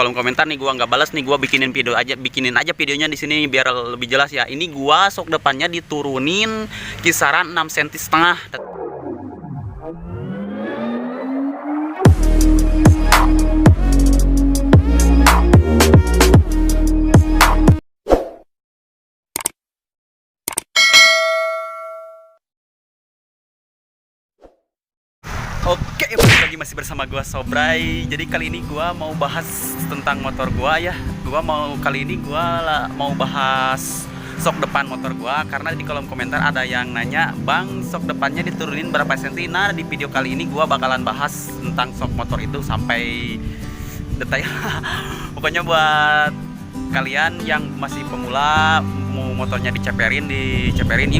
kolom komentar nih, gua nggak balas nih, gua bikinin aja videonya di sini biar lebih jelas ya. Ini gua sok depannya diturunin kisaran 6,5 cm. Oke, balik lagi masih bersama gua Sobray. Jadi kali ini gua mau bahas tentang motor gua ya. Kali ini gua mau bahas sok depan motor gua karena di kolom komentar ada yang nanya, "Bang, sok depannya diturunin berapa senti?" Nah, di video kali ini gua bakalan bahas tentang sok motor itu sampai detail. Pokoknya buat kalian yang masih pemula mau motornya diceperin ini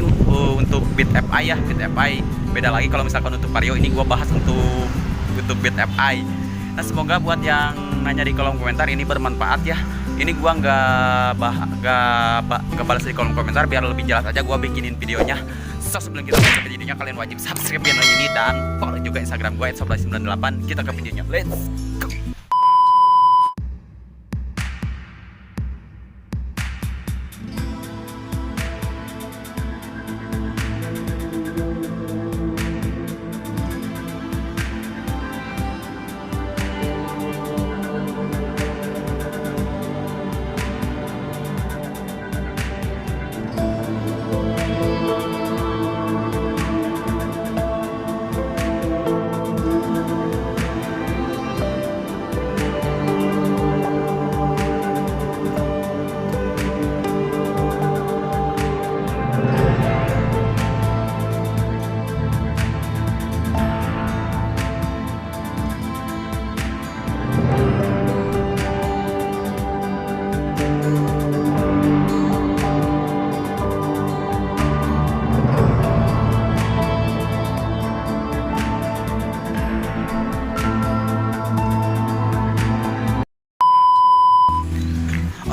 untuk Beat FI ya, Beat FI. Beda lagi kalau misalkan untuk Vario, ini gua bahas untuk Beat FI. Nah, semoga buat yang nanya di kolom komentar ini bermanfaat ya. Ini gua nggak balas di kolom komentar biar lebih jelas aja gua bikinin videonya. So, sebelum kita masuk ke videonya, kalian wajib subscribe channel ini dan follow juga Instagram gua @sobray98. Kita ke videonya. Let's go.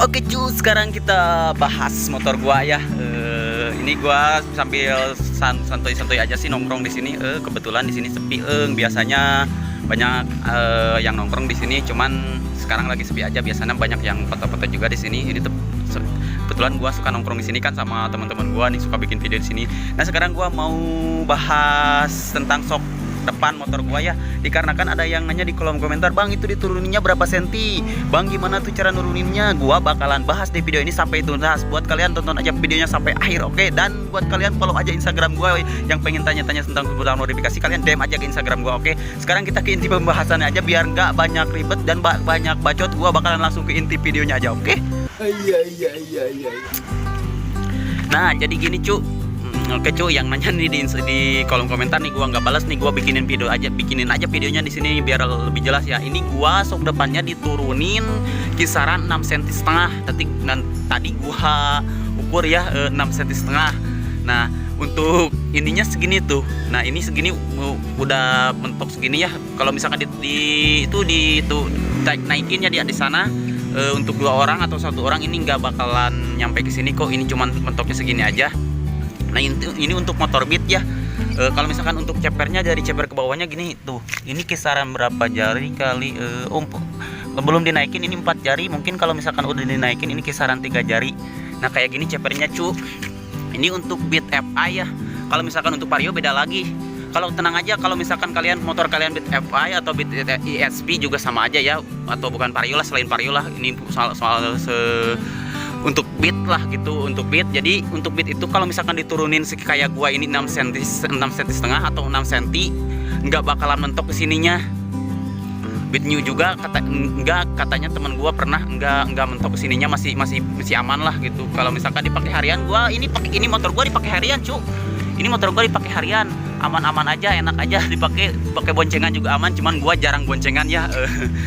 Oke cuy, sekarang kita bahas motor gua ya. Ini gua sambil santuy-santuy aja sih nongkrong di sini. Kebetulan di sini sepi. Biasanya banyak yang nongkrong di sini, cuman sekarang lagi sepi aja. Biasanya banyak yang foto-foto juga di sini. Ini kebetulan gua suka nongkrong di sini kan sama teman-teman gua nih, suka bikin video di sini. Nah, sekarang gua mau bahas tentang sok depan motor gua ya, dikarenakan ada yang nanya di kolom komentar, "Bang, itu dituruninnya berapa senti? Bang, gimana tuh cara nuruninnya?" Gua bakalan bahas di video ini sampai tuntas. Buat kalian tonton aja videonya sampai akhir, oke? Dan buat kalian follow aja Instagram gua yang pengen tanya-tanya tentang kebutuhan notifikasi, kalian DM aja ke Instagram gua, oke? Sekarang kita ke inti pembahasannya aja biar nggak banyak ribet dan banyak bacot. Gua bakalan langsung ke inti videonya aja, oke? Iya. Nah, jadi gini cu. Oke cuy, yang nanya nih di kolom komentar nih, gua nggak balas nih, gua bikinin aja videonya di sini biar lebih jelas ya. Ini gua sok depannya diturunin kisaran 6,5 cm. Tadi gua ukur ya 6,5 cm. Nah, untuk ininya segini tuh. Nah, ini segini udah mentok segini ya. Kalau misalkan naikin ya di sana untuk 2 orang atau 1 orang ini nggak bakalan nyampe ke sini kok. Ini cuman mentoknya segini aja. Nah, ini untuk motor Beat ya. Kalau misalkan untuk cepernya dari ceper ke bawahnya gini tuh. Ini kisaran berapa jari kali belum dinaikin, ini 4 jari. Mungkin kalau misalkan udah dinaikin ini kisaran 3 jari. Nah, kayak gini cepernya cu. Ini untuk Beat FI ya. Kalau misalkan untuk Vario beda lagi. Kalau tenang aja, kalau misalkan motor kalian Beat FI atau Beat ESP juga sama aja ya. Atau bukan Vario lah, selain Vario lah. Ini untuk Beat lah gitu, untuk Beat. Jadi untuk Beat itu kalau misalkan diturunin kayak gua ini 6,5 cm atau 6 cm, nggak bakalan mentok ke sininya. Beat new juga katanya teman gua pernah nggak mentok ke sininya, masih aman lah gitu. Kalau misalkan dipakai harian, ini motor gua dipakai harian cu. Ini motor gua dipakai harian, aman-aman aja, enak aja dipakai boncengan juga aman. Cuman gua jarang boncengan ya,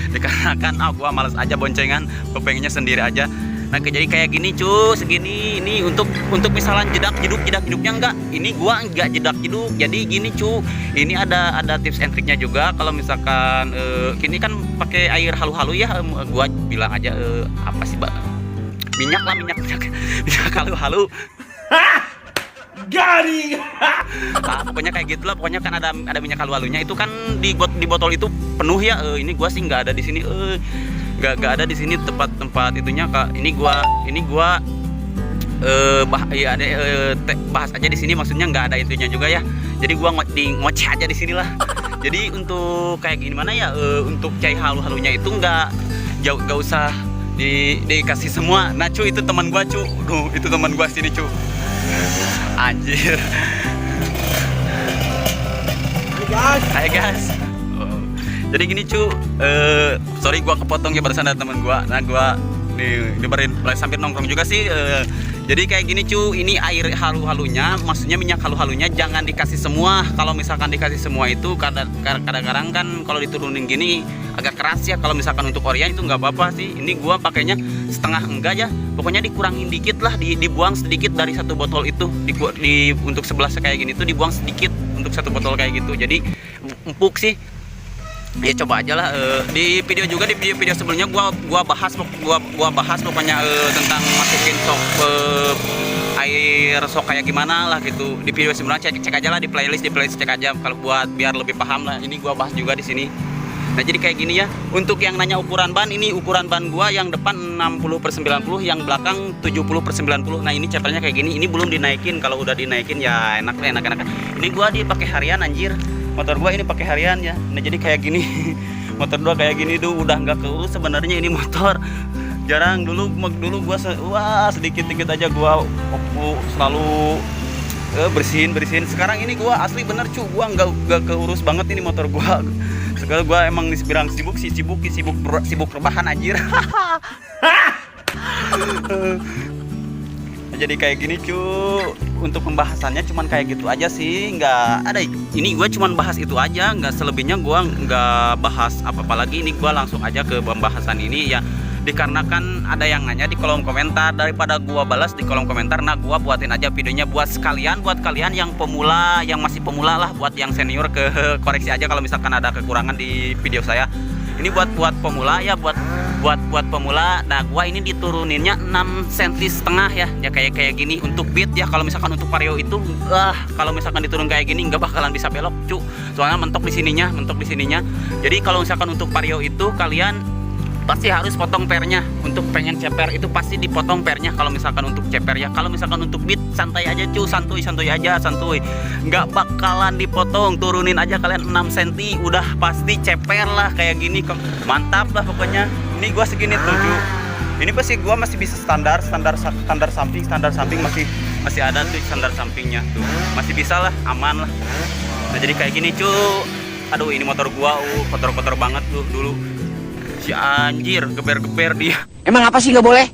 dikarenakan gua males aja boncengan, pengennya sendiri aja. Nah, jadi kayak gini cu, segini. Ini untuk misalnya jedak-jeduknya enggak. Ini gua enggak jedak-jeduk. Jadi gini cu. Ini ada tips and triknya juga. Kalau misalkan ini kan pakai air halu-halu ya. Gua bilang aja apa sih, Mbak? Minyak halu-halu. Garing. Nah, pokoknya kayak gitulah. Pokoknya kan ada minyak halu-halunya. Itu kan di botol itu penuh ya. Ini gua sih nggak ada di sini. nggak ada di sini tempat itunya Kak. Ini gua bahas aja di sini, maksudnya nggak ada intinya juga ya. Jadi gua ngoceh aja di sini lah. Jadi untuk kayak gimana ya, untuk cai halu-halunya itu nggak usah dikasih semua. Nah cu, itu teman gua cu, itu teman gua sini cu, anjir. Hai guys. Jadi gini cu, sorry gua kepotong ya barusan ada teman gua. Nah gua dibarin sambil nongkrong juga sih. Jadi kayak gini cu, ini air halu-halunya, maksudnya minyak halu-halunya jangan dikasih semua. Kalau misalkan dikasih semua itu kadang-kadang kan kalau diturunin gini agak keras ya. Kalau misalkan untuk Orian itu nggak apa-apa sih. Ini gua pakainya setengah enggak ya. Pokoknya dikurangin dikit lah, dibuang sedikit dari satu botol itu. Untuk sebelah kayak gini tuh dibuang sedikit untuk satu botol kayak gitu. Jadi empuk sih. Ya coba aja lah, di video juga, di video sebelumnya gua bahas pokoknya tentang masukin sok air sok kayak gimana lah gitu. Di video sebelumnya cek aja lah di playlist cek aja kalau buat biar lebih paham lah. Ini gua bahas juga di sini. Nah jadi kayak gini ya. Untuk yang nanya ukuran ban, ini ukuran ban gua yang depan 60/90, yang belakang 70/90. Nah ini cepernya kayak gini. Ini belum dinaikin. Kalau udah dinaikin ya enak. Ini gua pakai harian anjir. Motor gua ini pakai harian ya. Nah jadi kayak gini. Motor gua kayak gini tuh udah nggak keurus sebenarnya ini motor. Jarang dulu gua sedikit aja gua selalu bersihin. Sekarang ini gua asli bener cu, gua nggak keurus banget ini motor gua. Sekarang gua emang dibilang sibuk rebahan anjir. Jadi kayak gini cu, untuk pembahasannya cuman kayak gitu aja sih, nggak ada. Ini gue cuman bahas itu aja, nggak selebihnya gue nggak bahas apa-apa lagi. Ini gue langsung aja ke pembahasan ini ya, dikarenakan ada yang nanya di kolom komentar, daripada gue balas di kolom komentar. Nah gue buatin aja videonya buat kalian yang pemula, yang masih pemula lah. Buat yang senior koreksi aja kalau misalkan ada kekurangan di video saya. Ini buat pemula ya, buat pemula. Nah gua ini dituruninnya 6,5 cm ya kayak gini untuk beat ya. Kalau misalkan untuk vario itu kalau misalkan diturun kayak gini nggak bakalan bisa belok cu, soalnya mentok di sininya. Jadi kalau misalkan untuk vario itu kalian pasti harus potong pernya. Untuk pengen ceper itu pasti dipotong pernya kalau misalkan untuk ceper ya. Kalau misalkan untuk beat santai aja cu, santuy aja, nggak bakalan dipotong. Turunin aja kalian 6 cm udah pasti ceper lah kayak gini. Mantap lah pokoknya. Ini gua segini tuh cu. Ini pasti gua masih bisa standar samping masih ada tuh standar sampingnya tuh, masih bisa lah, aman lah. Nah jadi kayak gini cu. Aduh ini motor gua kotor banget tuh dulu. Si anjir geber dia. Emang apa sih nggak boleh?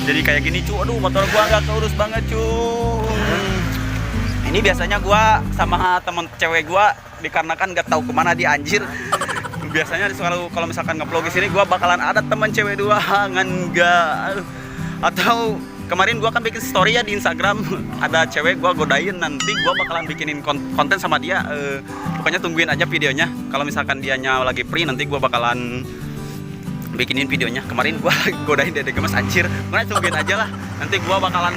Jadi kayak gini cu. Aduh motor gua nggak keurus banget cu. Ini biasanya gua sama temen cewek gua, dikarenakan nggak tahu kemana dia anjir. Biasanya selalu kalau misalkan nge-vlog di sini gua bakalan ada temen cewek dua nggak. Atau kemarin gua kan bikin story ya di Instagram, ada cewek gua godain, nanti gua bakalan bikinin konten sama dia. Pokoknya tungguin aja videonya. Kalau misalkan dianya lagi free, nanti gua bakalan bikinin videonya. Kemarin gua godain Dede Gemes anjir. Pokoknya tungguin aja lah. Nanti gua bakalan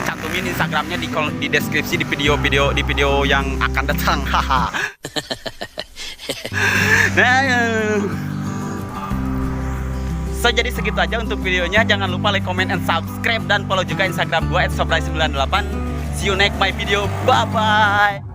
cantumin Instagramnya di deskripsi di video yang akan datang. Haha. Nah, jadi segitu aja untuk videonya. Jangan lupa like, comment, and subscribe, dan follow juga Instagram gua @sobrai98. See you next my video. Bye bye.